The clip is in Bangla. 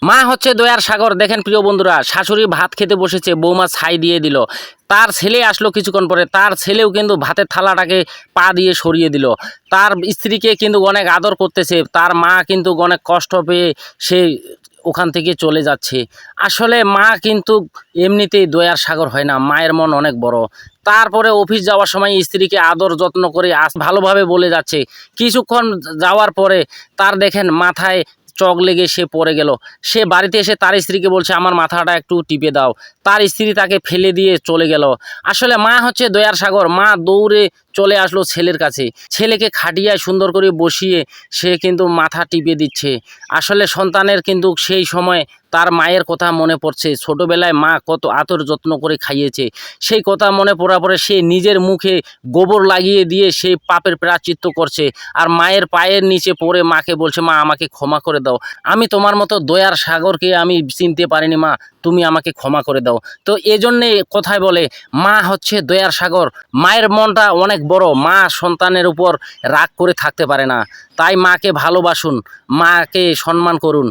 মা হচ্ছে দয়ার সাগর। দেখেন প্রিয় বন্ধুরা, শাশুড়ি ভাত খেতে বসেছে, বৌমা ছাই দিয়ে দিল। তার ছেলে আসলো কিছুক্ষণ পরে, তার ছেলেও কিন্তু ভাতের থালাটাকে পা দিয়ে সরিয়ে দিল। তার স্ত্রীকে কিন্তু অনেক আদর করতেছে, তার মা কিন্তু অনেক কষ্ট পেয়ে সে ওখান থেকে চলে যাচ্ছে। আসলে মা কিন্তু এমনিতেই দয়ার সাগর হয় না, মায়ের মন অনেক বড়। তারপরে অফিস যাওয়ার সময় স্ত্রীকে আদর যত্ন করে ভালোভাবে বলে যাচ্ছে। কিছুক্ষণ যাওয়ার পরে তার দেখেন মাথায় চক লেগে সে পড়ে গেল। সে বাড়িতে এসে তার স্ত্রীকে বলছে, আমার মাথাটা একটু টিপে দাও। তার স্ত্রী তাকে ফেলে দিয়ে চলে গেল। আসলে মা হচ্ছে দয়ার সাগর। মা দৌড়ে চলে আসলো ছেলের কাছে, ছেলেকে খাটিয়ায় সুন্দর করে বসিয়ে সে কিন্তু মাথা টিপে দিচ্ছে। আসলে সন্তানের কিন্তু সেই সময় তার মায়ের কথা মনে পড়ছে, ছোটোবেলায় মা কত আদর যত্ন করে খাইয়েছে। সেই কথা মনে পড়ার পরে সে নিজের মুখে গোবর লাগিয়ে দিয়ে সেই পাপের প্রায়শ্চিত্ত করছে। আর মায়ের পায়ের নিচে পড়ে মাকে বলছে, মা আমাকে ক্ষমা করে দাও, আমি তোমার মতো দয়ার সাগরকে আমি চিনতে পারিনি, মা তুমি আমাকে ক্ষমা করে দাও। তো এজন্যে কথায় বলে, মা হচ্ছে দয়ার সাগর। মায়ের মনটা অনেক বড়, মা সন্তানের উপর রাগ করে থাকতে পারে না। তাই মাকে ভালোবাসুন, মাকে সম্মান করুন।